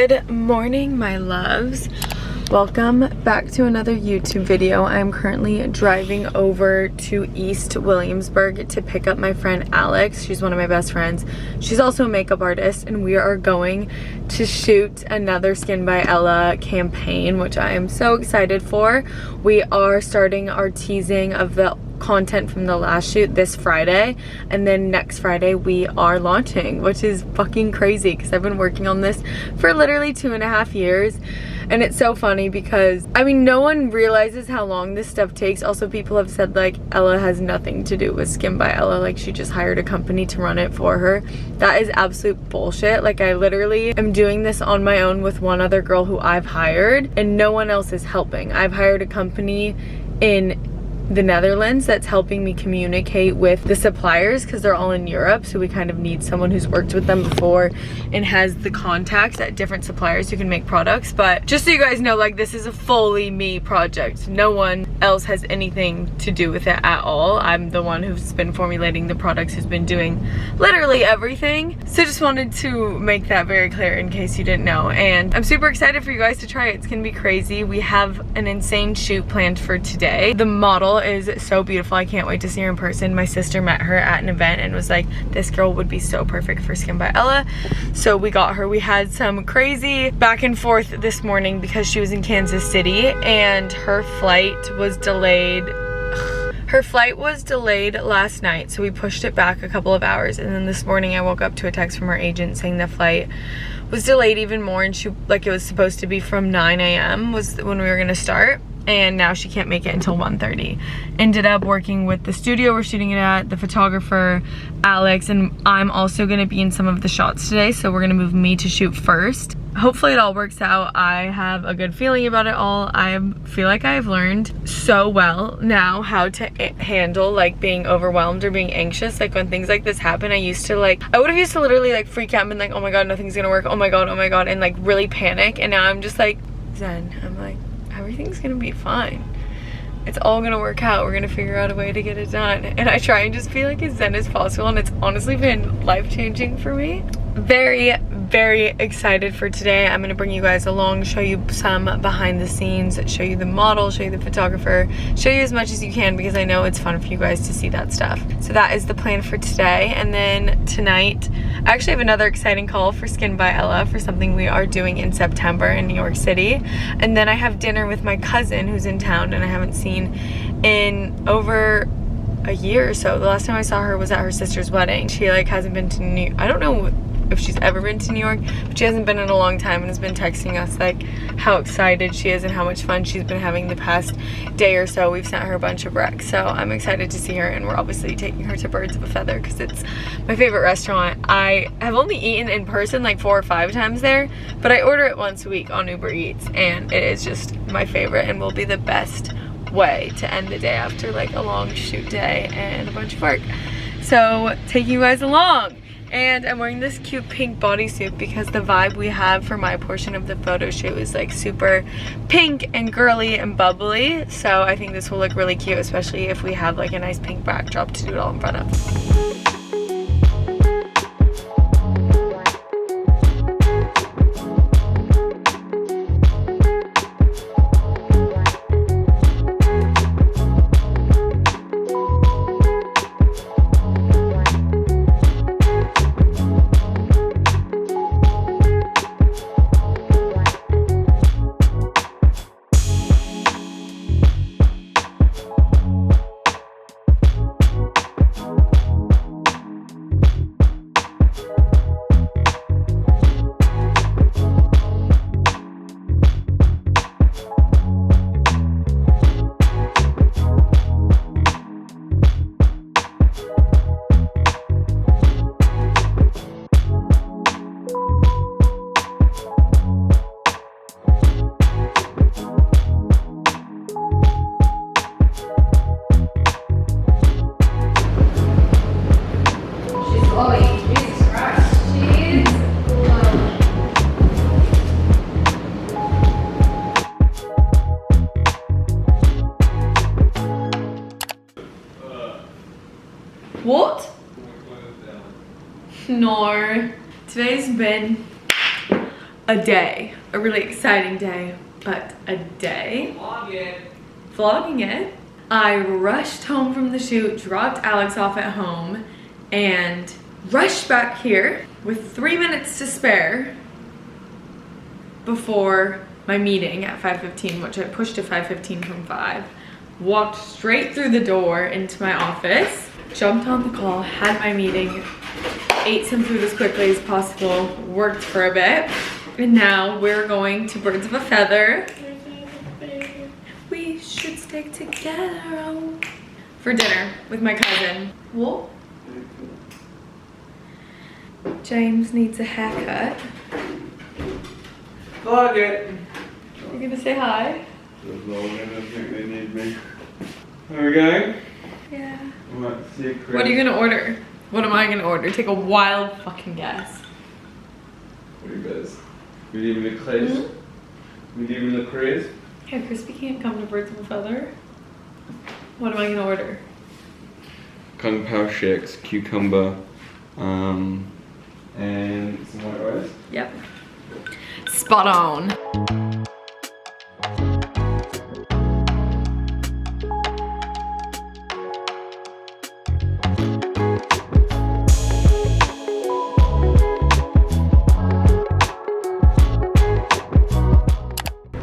Good morning, my loves. Welcome back to another YouTube video. I'm currently driving over to East Williamsburg to pick up my friend Alex. She's one of my best friends. She's also a makeup artist, and we are going to shoot another Skin by Ella campaign, which I am so excited for. We are starting our teasing of the content from the last shoot this Friday, and then next Friday we are launching, which is fucking crazy because I've been working on this for literally 2.5 years. And it's so funny because, I mean, no one realizes how long this stuff takes. Also, people have said, like, Ella has nothing to do with Skin by Ella. Like, she just hired a company to run it for her. That is absolute bullshit. Like, I literally am doing this on my own with one other girl who I've hired, and no one else is helping. I've hired a company in the Netherlands that's helping me communicate with the suppliers because they're all in Europe, so we kind of need someone who's worked with them before and has the contacts at different suppliers who can make products. But just so you guys know, like, this is a fully me project. No one else has anything to do with it at all. I'm the one who's been formulating the products, who's been doing literally everything. So just wanted to make that very clear in case you didn't know, and I'm super excited for you guys to try it. It's gonna be crazy. We have an insane shoot planned for today. The model is so beautiful. I can't wait to see her in person. My sister met her at an event and was like, this girl would be so perfect for Skin by Ella. So we got her. We had some crazy back and forth this morning because she was in Kansas City and her flight was delayed. Her flight was delayed last night, so we pushed it back a couple of hours, and then this morning I woke up to a text from her agent saying the flight was delayed even more, and she, like, it was supposed to be from 9 a.m. was when we were gonna start, and now she can't make it until 1:30. Ended up working with the studio we're shooting it at, the photographer, Alex, and I'm also gonna be in some of the shots today, so we're gonna move me to shoot first. Hopefully it all works out. I have a good feeling about it all. I feel like I've learned so well now how to handle, like, being overwhelmed or being anxious. Like, when things like this happen, I would have used to literally, like, freak out and been like, oh my god, nothing's gonna work, oh my god, and like really panic. And now I'm just like zen. I'm like, everything's gonna be fine. It's all gonna work out. We're gonna figure out a way to get it done. And I try and just be like as zen as possible, and it's honestly been life-changing for me. Very, very excited for today. I'm gonna bring you guys along, show you some behind the scenes, show you the model, show you the photographer, show you as much as you can because I know it's fun for you guys to see that stuff. So that is the plan for today. And then tonight, I actually have another exciting call for Skin by Ella for something we are doing in September in New York City. And then I have dinner with my cousin who's in town and I haven't seen in over a year or so. The last time I saw her was at her sister's wedding. She, like, hasn't been to New York. I don't know if she's ever been to New York, but she hasn't been in a long time and has been texting us like how excited she is and how much fun she's been having the past day or so. We've sent her a bunch of recs, so I'm excited to see her, and we're obviously taking her to Birds of a Feather because it's my favorite restaurant. I have only eaten in person like 4 or 5 times there, but I order it once a week on Uber Eats, and it is just my favorite and will be the best way to end the day after like a long shoot day and a bunch of work. So taking you guys along. And I'm wearing this cute pink bodysuit because the vibe we have for my portion of the photo shoot is like super pink and girly and bubbly. So I think this will look really cute, especially if we have like a nice pink backdrop to do it all in front of. What? No. Today's been a day, a really exciting day, but a day. Vlogging it. I rushed home from the shoot, dropped Alex off at home, and rushed back here with 3 minutes to spare before my meeting at 5:15, which I pushed to 5:15 from 5. Walked straight through the door into my office, jumped on the call, had my meeting, ate some food as quickly as possible, worked for a bit, and now we're going to Birds of a Feather. We should stick together for dinner with my cousin. Whoa. James needs a haircut. Vlog it. You gonna say hi? Just vlogging, I think they need me. Are we going? Yeah. Secret. What are you gonna order? What am I gonna order? Take a wild fucking guess. What are you guys? We leaving the craze? We leaving the craze? Yeah, Crispy can't come to Birds of a Feather. What am I gonna order? Kung Pao shakes, cucumber, and some white rice. Yep. Spot on.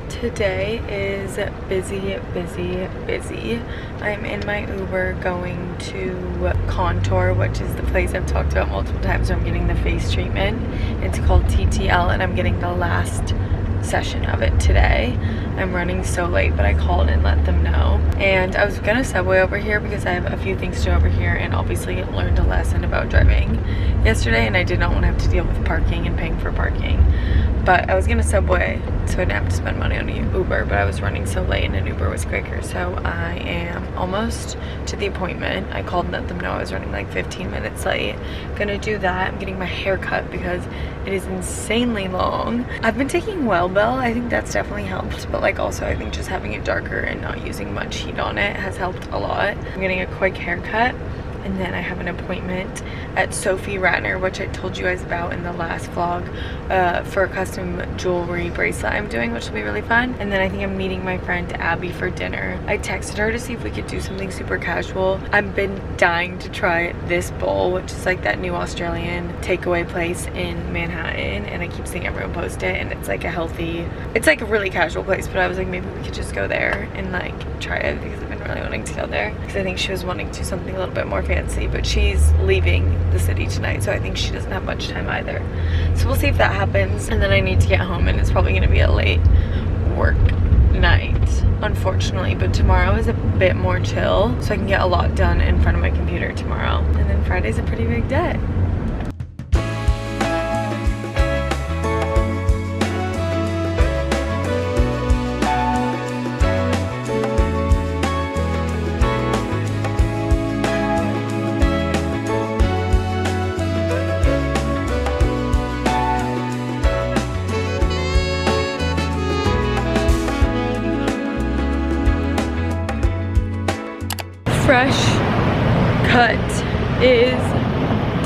Today is busy, busy, busy. I'm in my Uber going to Contour, which is the place I've talked about multiple times where I'm getting the face treatment. It's called TTL and I'm getting the last session of it today. I'm running so late, but I called and let them know. And I was gonna subway over here because I have a few things to do over here and obviously learned a lesson about driving yesterday, and I did not want to have to deal with parking and paying for parking. But I was gonna subway so I didn't have to spend money on an Uber, but I was running so late and an Uber was quicker. So I am almost to the appointment. I called and let them know I was running like 15 minutes late. Gonna do that. I'm getting my hair cut because it is insanely long. I've been taking Wellbell. I think that's definitely helped, but like also I think just having it darker and not using much heat on it has helped a lot. I'm getting a quick haircut. And then I have an appointment at Sophie Ratner, which I told you guys about in the last vlog, for a custom jewelry bracelet I'm doing, which will be really fun. And then I think I'm meeting my friend Abby for dinner. I texted her to see if we could do something super casual. I've been dying to try this bowl, which is like that new Australian takeaway place in Manhattan. And I keep seeing everyone post it, and it's like a healthy, it's like a really casual place. But I was like, maybe we could just go there and like try it because I've been really wanting to go there. Because I think she was wanting to do something a little bit more fancy, but she's leaving the city tonight, so I think she doesn't have much time either. So we'll see if that happens. And then I need to get home, and it's probably gonna be a late work night, unfortunately. But tomorrow is a bit more chill, so I can get a lot done in front of my computer tomorrow. And then Friday's a pretty big day. Fresh cut is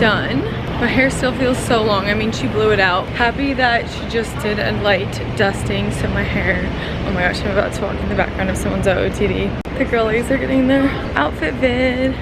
done. My hair still feels so long. I mean, she blew it out. Happy that she just did a light dusting, so my hair, oh my gosh, I'm about to walk in the background of someone's OOTD. The girlies are getting their outfit vid.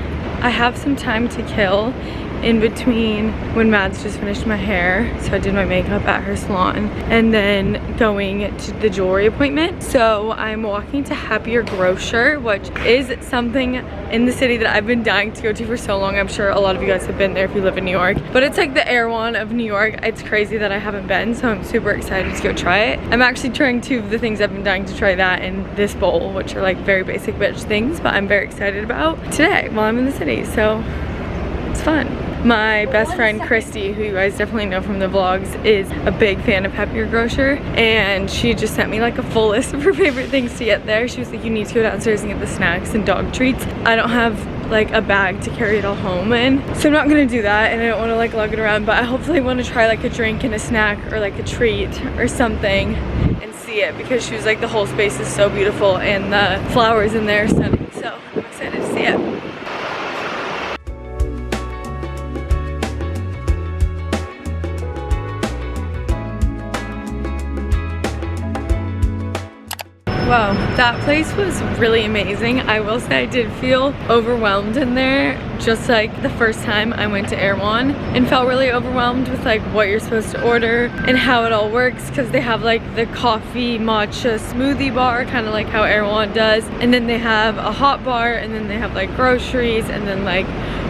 I have some time to kill in between when Mads just finished my hair, so I did my makeup at her salon, and then going to the jewelry appointment. So I'm walking to Happier Grocer, which is something in the city that I've been dying to go to for so long. I'm sure a lot of you guys have been there if you live in New York, but it's like the Erewhon of New York. It's crazy that I haven't been, so I'm super excited to go try it. I'm actually trying two of the things I've been dying to try, that and this bowl, which are like very basic bitch things, but I'm very excited about today while I'm in the city, so it's fun. My best friend Christy, who you guys definitely know from the vlogs, is a big fan of Happier Grocer, and she just sent me like a full list of her favorite things to get there. She was like, you need to go downstairs and get the snacks and dog treats. I don't have like a bag to carry it all home in, so I'm not gonna do that, and I don't want to like lug it around, but I hopefully want to try like a drink and a snack or like a treat or something and see it, because she was like, the whole space is so beautiful and the flowers in there are stunning, so I'm excited to see it. Wow, that place was really amazing. I will say I did feel overwhelmed in there, just like the first time I went to Erewhon, and felt really overwhelmed with like what you're supposed to order and how it all works, because they have like the coffee matcha smoothie bar, kind of like how Erewhon does, and then they have a hot bar, and then they have like groceries, and then like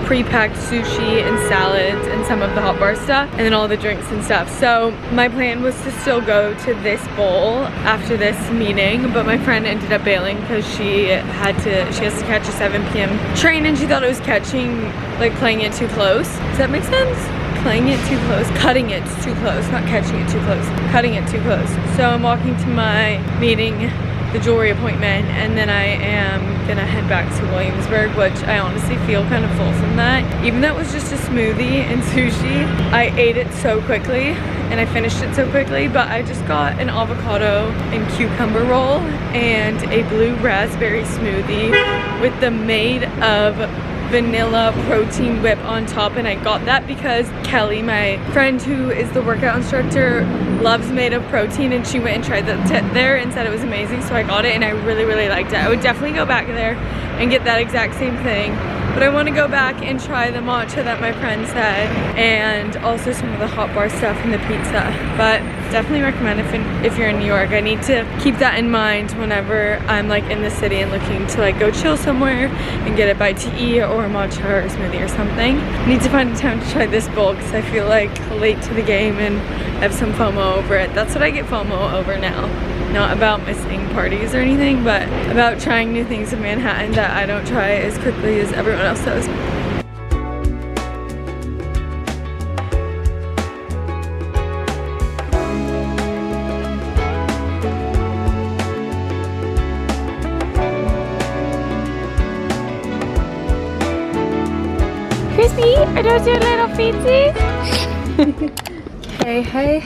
pre-packed sushi and salads and some of the hot bar stuff, and then all the drinks and stuff. So my plan was to still go to this bowl after this meeting, but my friend ended up bailing because she has to catch a 7 p.m. train, and she thought it was playing it too close. Does that make sense? Playing it too close, cutting it too close, not catching it too close, cutting it too close. So I'm walking to my meeting, the jewelry appointment, and then I am gonna head back to Williamsburg, which I honestly feel kind of full from that. Even though it was just a smoothie and sushi, I ate it so quickly and I finished it so quickly, but I just got an avocado and cucumber roll and a blue raspberry smoothie with the made of vanilla protein whip on top, and I got that because Kelly, my friend who is the workout instructor, loves made of protein, and she went and tried that there and said it was amazing, so I got it and I really liked it. I would definitely go back there and get that exact same thing, but I want to go back and try the matcha that my friend said, and also some of the hot bar stuff and the pizza. But definitely recommend if you're in New York. I need to keep that in mind whenever I'm like in the city and looking to like go chill somewhere and get a bite to eat or a matcha or a smoothie or something. I need to find a time to try this bowl because I feel like late to the game and I have some FOMO over it. That's what I get FOMO over now. Not about missing parties or anything, but about trying new things in Manhattan that I don't try as quickly as everyone else does. Crispy, are those your little feetsies? Hey.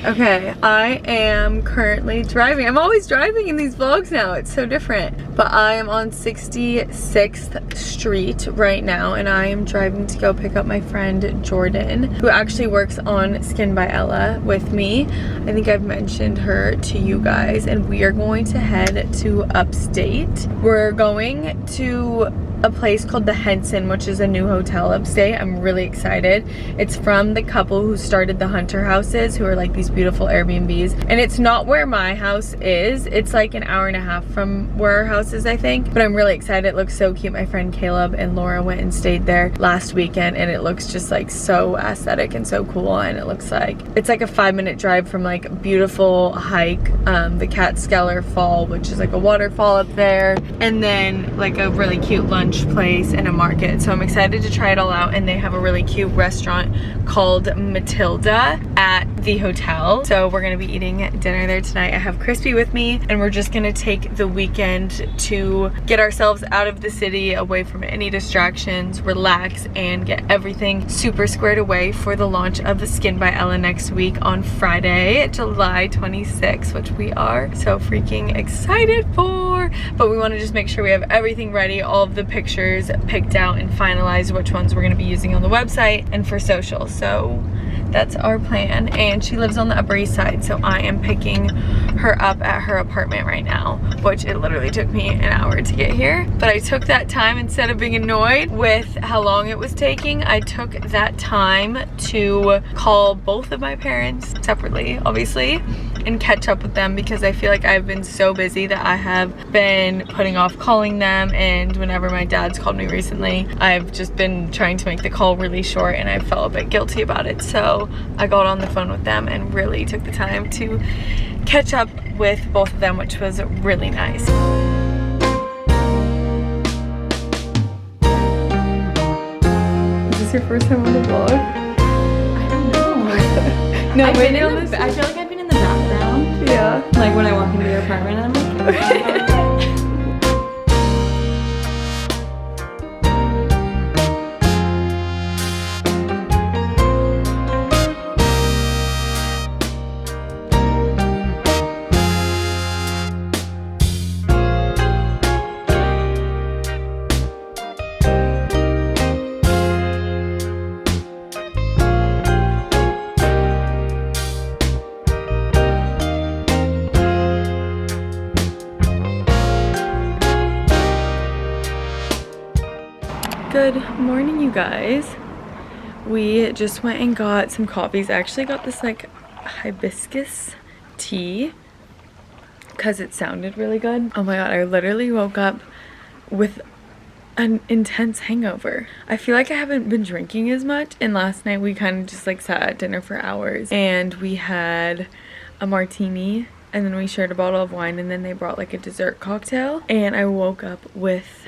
Okay, I am currently driving. I'm always driving in these vlogs now. It's so different. But I am on 66th Street right now, and I am driving to go pick up my friend Jordan, who actually works on Skin by Ella with me. I think I've mentioned her to you guys, and we are going to head to Upstate. We're going to a place called the Henson, which is a new hotel upstate. I'm really excited. It's from the couple who started the Hunter houses, who are like these beautiful Airbnbs. And it's not where my house is. It's like an hour and a half from where our house is, I think. But I'm really excited. It looks so cute. My friend Caleb and Laura went and stayed there last weekend, and it looks just like so aesthetic and so cool. And it looks like it's like a 5-minute drive from like a beautiful hike, the Catskeller Fall, which is like a waterfall up there, and then like a really cute lunch place and a market. So I'm excited to try it all out, and they have a really cute restaurant called Matilda at the hotel. So we're gonna be eating dinner there tonight. I have Crispy with me, and we're just gonna take the weekend to get ourselves out of the city, away from any distractions, relax, and get everything super squared away for the launch of the Skin by Ella next week on Friday, July 26th, which we are so freaking excited for. But we want to just make sure we have everything ready, all of the pictures picked out and finalized, which ones we're going to be using on the website and for social. So that's our plan, and she lives on the Upper East Side, so I am picking her up at her apartment right now, which it literally took me an hour to get here. But I took that time, instead of being annoyed with how long it was taking, I took that time to call both of my parents separately, obviously, and catch up with them, because I feel like I've been so busy that I have been putting off calling them, and whenever my dad's called me recently, I've just been trying to make the call really short, and I felt a bit guilty about it. So I got on the phone with them and really took the time to catch up with both of them, which was really nice. Is this your first time on the vlog? I don't know. No, I feel this. like I've been in the background. Yeah. Like when I walk into your apartment and I'm like, Good morning, you guys. We just went and got some coffees. I actually got this like hibiscus tea because it sounded really good. Oh my god, I literally woke up with an intense hangover. I feel like I haven't been drinking as much, and last night we kind of just like sat at dinner for hours and we had a martini and then we shared a bottle of wine, and then they brought like a dessert cocktail, and I woke up with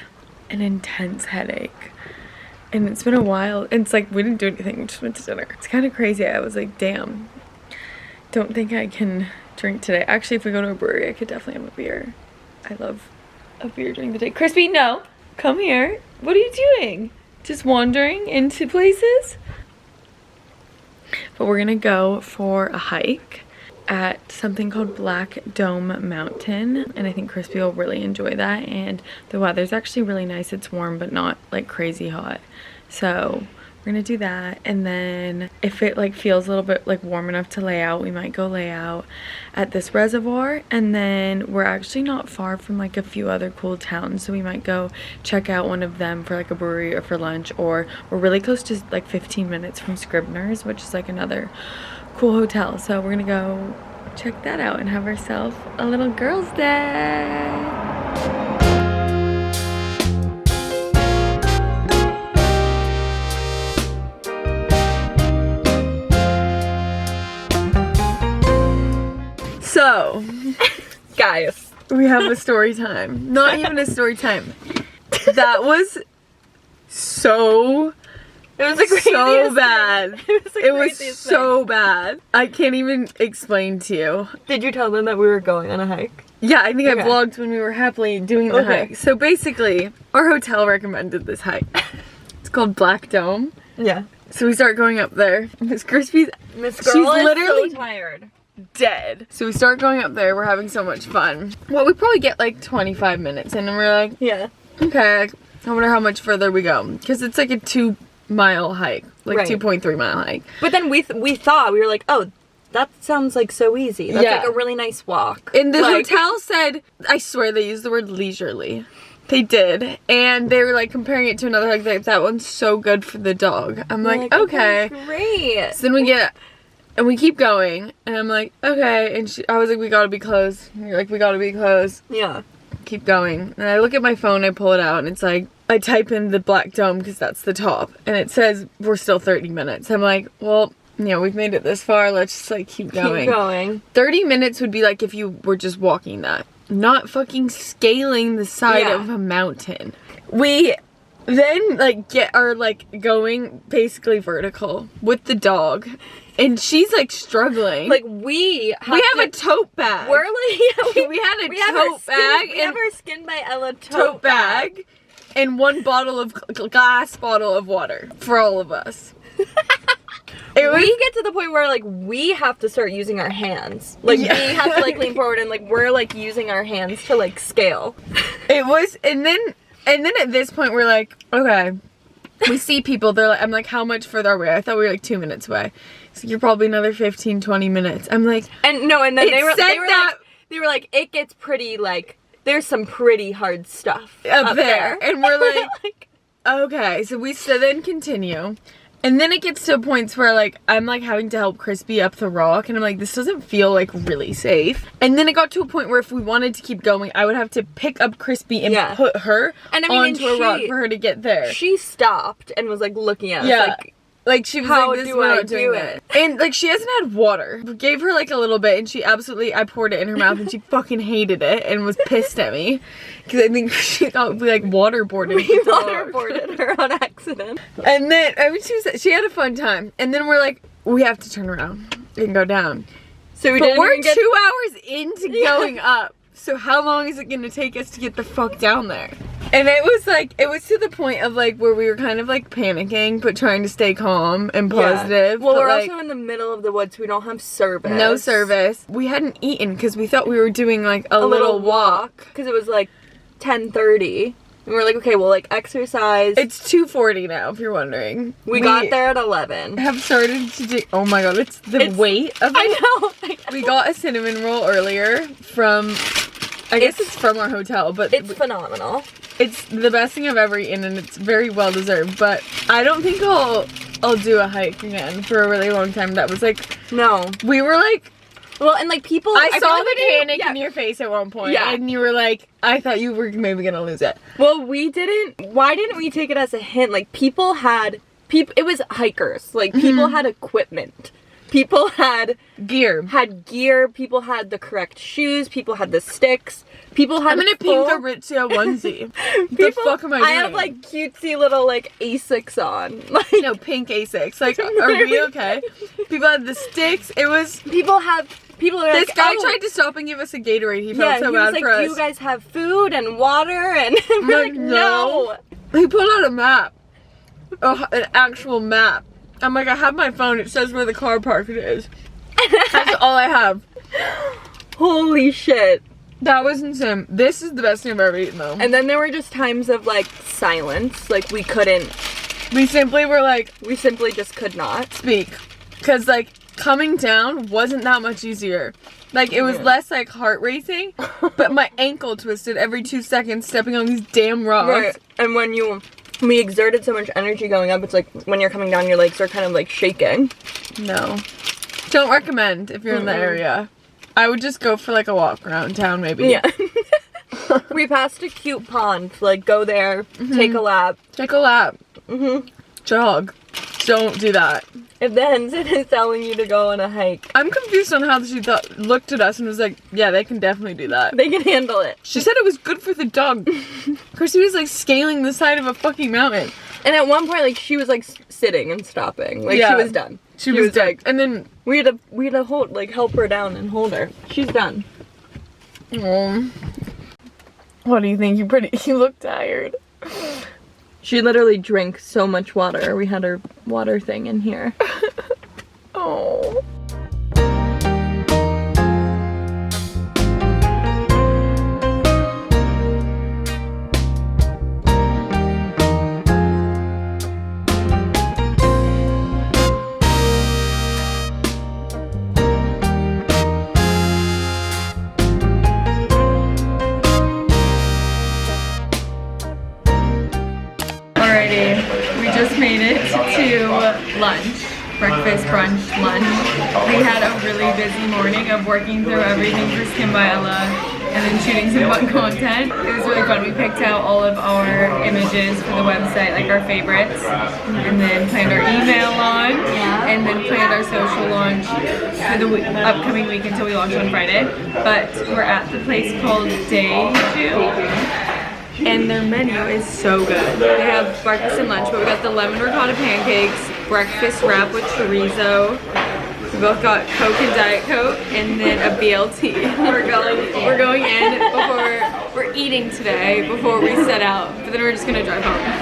an intense headache. And it's been a while. It's like we didn't do anything, we just went to dinner. It's kind of crazy. I was like, damn, don't think I can drink today. Actually, if we go to a brewery, I could definitely have a beer. I love a beer during the day. Crispy, no, come here. What are you doing? Just wandering into places? But we're gonna go for a hike at something called Black Dome Mountain, and I think Crispy will really enjoy that. And the weather's actually really nice. It's warm but not like crazy hot, so we're gonna do that. And then if it like feels a little bit like warm enough to lay out, we might go lay out at this reservoir. And then we're actually not far from like a few other cool towns, so we might go check out one of them for like a brewery or for lunch. Or we're really close to like 15 minutes from Scribner's, which is like another cool hotel, so we're gonna go check that out and have ourselves a little girls' day. So, guys, we have a story time. Not even a story time. That was so... It was the craziest so bad. It was so bad. I can't even explain to you. Did you tell them that we were going on a hike? Yeah, I think I vlogged when we were happily doing the hike. So basically, our hotel recommended this hike. It's called Black Dome. Yeah. So we start going up there. Miss Crispy's, she's literally so tired. Dead. So we start going up there. We're having so much fun. Well, we probably get like 25 minutes in, and we're like, yeah, okay, I wonder how much further we go. Because it's like a 2-mile hike, like 2.3 mile hike. But then we thought, we were like, oh, that sounds like so easy. That's like a really nice walk. And the hotel said, I swear they used the word leisurely. They did. And they were like comparing it to another hike. Like, that one's so good for the dog. I'm like, okay. Great. So then we get, and we keep going. And I'm like, okay. And I was like, we gotta be close. And you're like, we gotta be close. Yeah. Keep going. And I look at my phone, I pull it out, and it's like, I type in the Black Dome because that's the top, and it says we're still 30 minutes. I'm like, well, you know, we've made it this far, let's just like keep going. Keep going. 30 minutes would be like if you were just walking that, not fucking scaling the side of a mountain. We then like are like going basically vertical with the dog, and she's like struggling. Like we have a tote bag. We're like, we had a tote bag. We have our Skin by Ella tote bag. And one bottle of glass bottle of water for all of us. We get to the point where like we have to start using our hands. Like we have to like lean forward, and like we're like using our hands to like scale. It was, and then at this point we're like, okay, we see people. They're like, I'm like, how much further are we? I thought we were like 2 minutes away. So you're probably another 15, 20 minlike, and then they were like, it gets pretty like. There's some pretty hard stuff up there. And we're like, okay. So we then continue. And then it gets to points where like, I'm like having to help Crispy up the rock. And I'm like, this doesn't feel like really safe. And then it got to a point where if we wanted to keep going, I would have to pick up Crispy and put her onto a rock for her to get there. She stopped and was like looking at us like she was like, this is what I'm doing it. And like she hasn't had water. We gave her like a little bit, and she I poured it in her mouth, and she fucking hated it and was pissed at me. Because I think she thought we like waterboarded. We waterboarded her on accident. And then, I mean, she had a fun time. And then we're like, we have to turn around and go down. So we're 2 hours into going up. So how long is it gonna take us to get the fuck down there? And it was to the point of like where we were kind of like panicking but trying to stay calm and positive. Well, we're also in the middle of the woods. We don't have service. No service. We hadn't eaten because we thought we were doing like a little walk. Because it was like 10:30. And we're like, okay, we'll like exercise. It's 2:40 now, if you're wondering. We got there at 11. Have started to do, oh my god, it's the weight of it. I know. We got a cinnamon roll earlier from, I guess it's from our hotel, but it's phenomenal. It's the best thing I've ever eaten, and it's very well deserved. But I don't think I'll do a hike again for a really long time. That was like, no. We were like, well, and like people, I feel saw like the we panic in your face at one point, and you were like, I thought you were maybe gonna lose it. Well, we didn't. Why didn't we take it as a hint? Like people had it was hikers. Like people had equipment. People had gear. People had the correct shoes. People had the sticks. People had. I'm in a pink Aritzia onesie. The fuck am I doing? I have like cutesy little like Asics on. Like no, pink Asics. Like, are we okay? People had the sticks. It was. People are this like, guy tried to stop and give us a Gatorade. He felt so bad for us. You guys have food and water, and we're like, no. He pulled out a map, an actual map. I'm like, I have my phone. It says where the car park is. That's all I have. Holy shit. That was insane. This is the best thing I've ever eaten, though. And then there were just times of like silence. Like we couldn't. We simply were like. We simply just could not speak. Because like coming down wasn't that much easier. Like it was less like heart racing, but my ankle twisted every 2 seconds stepping on these damn rocks. Right. And when we exerted so much energy going up, it's like when you're coming down, your legs are kind of like shaking. No. Don't recommend if you're in the area. I would just go for like a walk around town maybe. Yeah. We passed a cute pond. Like go there, take a lap. Take a lap. Jog. Don't do that. If the ensign is telling you to go on a hike. I'm confused on how she looked at us and was like, yeah, they can definitely do that. They can handle it. She said it was good for the dog. Kirsty was like scaling the side of a fucking mountain. And at one point, like she was like sitting and stopping. Like she was done. She was done. Like, and then we had to hold, like help her down and hold her. She's done. What do you think? You look tired. She literally drank so much water. We had her water thing in here. Oh. We just made it to lunch, breakfast, brunch, lunch. We had a really busy morning of working through everything for Skin by Ella and then shooting some fun content. It was really fun. We picked out all of our images for the website, like our favorites, and then planned our email launch, and then planned our social launch for the upcoming week until we launch on Friday. But we're at the place called Day 2. And their menu is so good. They have breakfast and lunch, but we got the lemon ricotta pancakes, breakfast wrap with chorizo. We both got Coke and Diet Coke, and then a BLT. We're going in before we're eating today before we set out, but then we're just gonna drive home.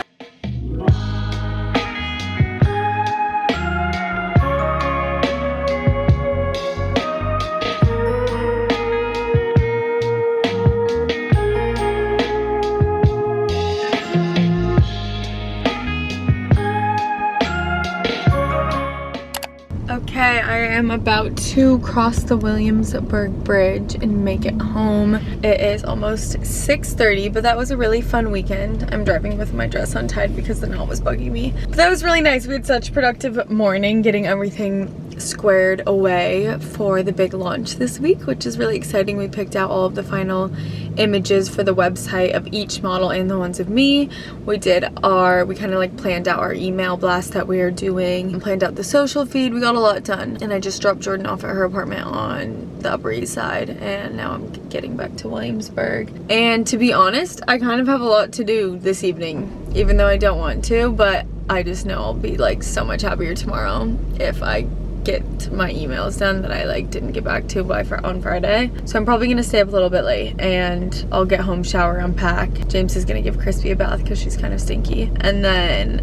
Okay, I am about to cross the Williamsburg Bridge and make it home. It is almost 6:30, but that was a really fun weekend. I'm driving with my dress untied because the knot was bugging me. But that was really nice. We had such a productive morning getting everything squared away for the big launch this week, which is really exciting. We picked out all of the final images for the website of each model and the ones of me. We kind of like planned out our email blast that we are doing and planned out the social feed. We got a lot done, and I just dropped Jordan off at her apartment on the Upper East Side, and now I'm getting back to Williamsburg. And to be honest, I kind of have a lot to do this evening, even though I don't want to, but I just know I'll be like so much happier tomorrow if I get my emails done that I like didn't get back to on Friday. So I'm probably gonna stay up a little bit late, and I'll get home, shower, unpack. James is gonna give Crispy a bath because she's kind of stinky, and then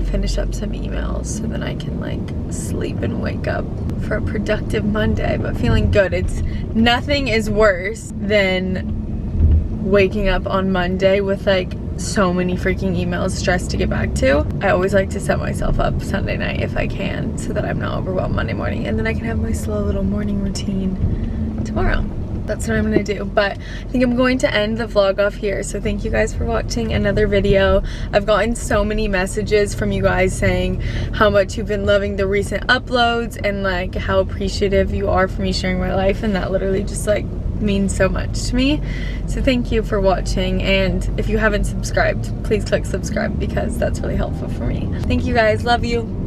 finish up some emails so then I can like sleep and wake up for a productive Monday, but feeling good. Nothing is worse than waking up on Monday with like so many freaking emails, stressed to get back to. I always like to set myself up Sunday night if I can, so that I'm not overwhelmed Monday morning, and then I can have my slow little morning routine tomorrow. that's what I'm gonna do. But I think I'm going to end the vlog off here. So thank you guys for watching another video. I've gotten so many messages from you guys saying how much you've been loving the recent uploads and like how appreciative you are for me sharing my life, and that literally just like means so much to me. So thank you for watching, and if you haven't subscribed, please click subscribe because that's really helpful for me. Thank you guys, love you.